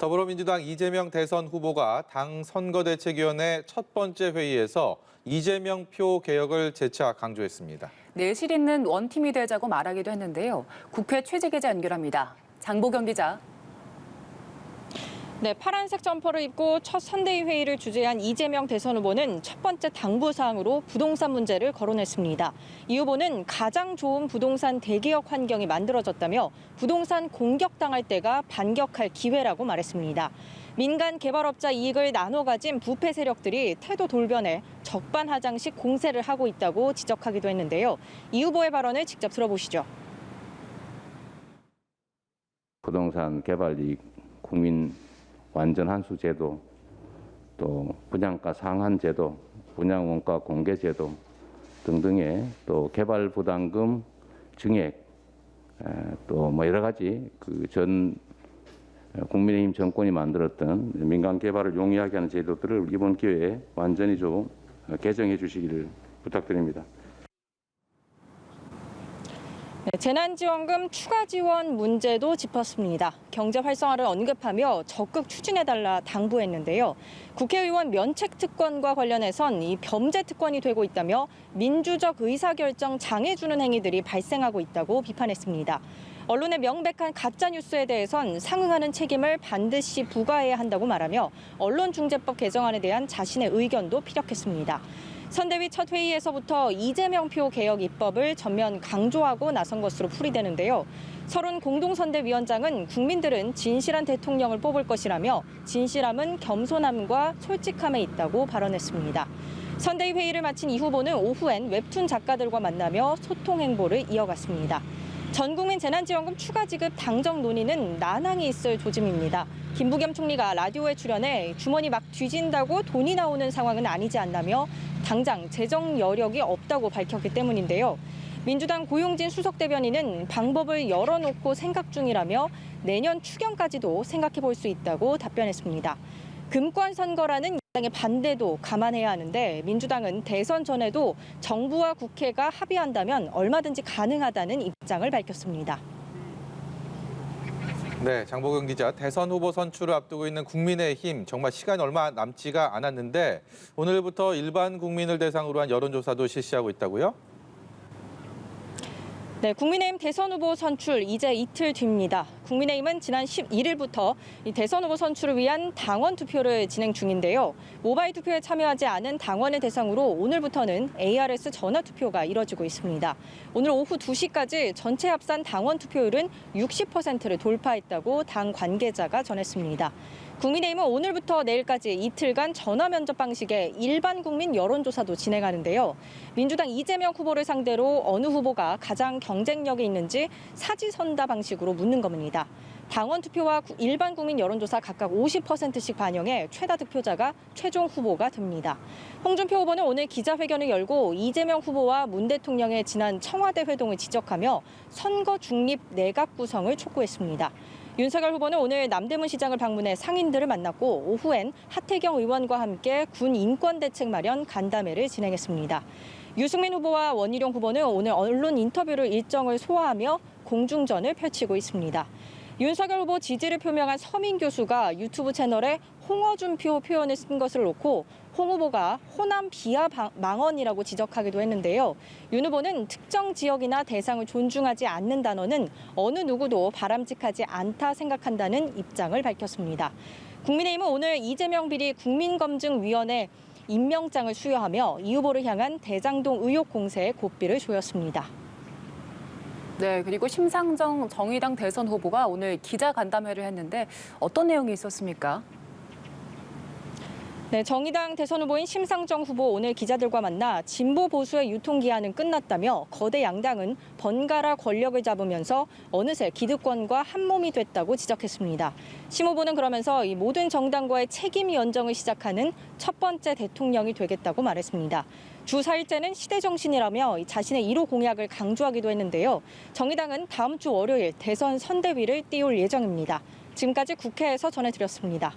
더불어민주당 이재명 대선 후보가 당 선거대책위원회 첫 번째 회의에서 이재명 표 개혁을 재차 강조했습니다. 내실 있는 원팀이 되자고 말하기도 했는데요. 국회 취재기자 연결합니다. 장보경 기자. 네, 파란색 점퍼를 입고 첫 선대위 회의를 주재한 이재명 대선 후보는 첫 번째 당부 사항으로 부동산 문제를 거론했습니다. 이 후보는 가장 좋은 부동산 대개혁 환경이 만들어졌다며 부동산 공격당할 때가 반격할 기회라고 말했습니다. 민간 개발업자 이익을 나눠 가진 부패 세력들이 태도 돌변에 적반하장식 공세를 하고 있다고 지적하기도 했는데요. 이 후보의 발언을 직접 들어보시죠. 부동산 개발 이익, 국민 완전 환수 제도, 또 분양가 상한 제도, 분양 원가 공개 제도 등등의 또 개발 부담금 증액, 또 여러 가지 전 국민의힘 정권이 만들었던 민간 개발을 용이하게 하는 제도들을 이번 기회에 완전히 좀 개정해 주시기를 부탁드립니다. 네, 재난지원금 추가 지원 문제도 짚었습니다. 경제 활성화를 언급하며 적극 추진해달라 당부했는데요. 국회의원 면책 특권과 관련해선 이 범죄 특권이 되고 있다며 민주적 의사결정 장애 주는 행위들이 발생하고 있다고 비판했습니다. 언론의 명백한 가짜뉴스에 대해선 상응하는 책임을 반드시 부과해야 한다고 말하며 언론중재법 개정안에 대한 자신의 의견도 피력했습니다. 선대위 첫 회의에서부터 이재명 표 개혁 입법을 전면 강조하고 나선 것으로 풀이되는데요. 서른 공동선대위원장은 국민들은 진실한 대통령을 뽑을 것이라며 진실함은 겸손함과 솔직함에 있다고 발언했습니다. 선대위 회의를 마친 이 후보는 오후엔 웹툰 작가들과 만나며 소통 행보를 이어갔습니다. 전국민 재난지원금 추가 지급 당정 논의는 난항이 있을 조짐입니다. 김부겸 총리가 라디오에 출연해 주머니 막 뒤진다고 돈이 나오는 상황은 아니지 않나며 당장 재정 여력이 없다고 밝혔기 때문인데요. 민주당 고용진 수석대변인은 방법을 열어놓고 생각 중이라며 내년 추경까지도 생각해 볼 수 있다고 답변했습니다. 금권 선거라는 야당의 반대도 감안해야 하는데 민주당은 대선 전에도 정부와 국회가 합의한다면 얼마든지 가능하다는 입장을 밝혔습니다. 네, 장보경 기자. 대선 후보 선출을 앞두고 있는 국민의힘 정말 시간이 얼마 남지가 않았는데 오늘부터 일반 국민을 대상으로 한 여론조사도 실시하고 있다고요? 네, 국민의힘 대선 후보 선출 이제 이틀 뒤입니다. 국민의힘은 지난 11일부터 이 대선 후보 선출을 위한 당원 투표를 진행 중인데요. 모바일 투표에 참여하지 않은 당원을 대상으로 오늘부터는 ARS 전화 투표가 이뤄지고 있습니다. 오늘 오후 2시까지 전체 합산 당원 투표율은 60%를 돌파했다고 당 관계자가 전했습니다. 국민의힘은 오늘부터 내일까지 이틀간 전화 면접 방식의 일반 국민 여론조사도 진행하는데요. 민주당 이재명 후보를 상대로 어느 후보가 가장 경쟁력이 있는지 사지선다 방식으로 묻는 겁니다. 당원 투표와 일반 국민 여론조사 각각 50%씩 반영해 최다 득표자가 최종 후보가 됩니다. 홍준표 후보는 오늘 기자회견을 열고 이재명 후보와 문 대통령의 지난 청와대 회동을 지적하며 선거 중립 내각 구성을 촉구했습니다. 윤석열 후보는 오늘 남대문 시장을 방문해 상인들을 만났고 오후엔 하태경 의원과 함께 군 인권대책 마련 간담회를 진행했습니다. 유승민 후보와 원희룡 후보는 오늘 언론 인터뷰를 일정을 소화하며 공중전을 펼치고 있습니다. 윤석열 후보 지지를 표명한 서민 교수가 유튜브 채널에 홍어준표 표현을 쓴 것을 놓고 홍 후보가 호남 비하 망언이라고 지적하기도 했는데요. 윤 후보는 특정 지역이나 대상을 존중하지 않는 단어는 어느 누구도 바람직하지 않다 생각한다는 입장을 밝혔습니다. 국민의힘은 오늘 이재명 비리 국민검증위원회 임명장을 수여하며 이 후보를 향한 대장동 의혹 공세에 고삐를 조였습니다. 네, 그리고 심상정 정의당 대선 후보가 오늘 기자 간담회를 했는데 어떤 내용이 있었습니까? 네, 정의당 대선 후보인 심상정 후보 오늘 기자들과 만나 진보 보수의 유통기한은 끝났다며 거대 양당은 번갈아 권력을 잡으면서 어느새 기득권과 한몸이 됐다고 지적했습니다. 심 후보는 그러면서 이 모든 정당과의 책임 연정을 시작하는 첫 번째 대통령이 되겠다고 말했습니다. 주 4일째는 시대정신이라며 자신의 1호 공약을 강조하기도 했는데요. 정의당은 다음 주 월요일 대선 선대위를 띄울 예정입니다. 지금까지 국회에서 전해드렸습니다.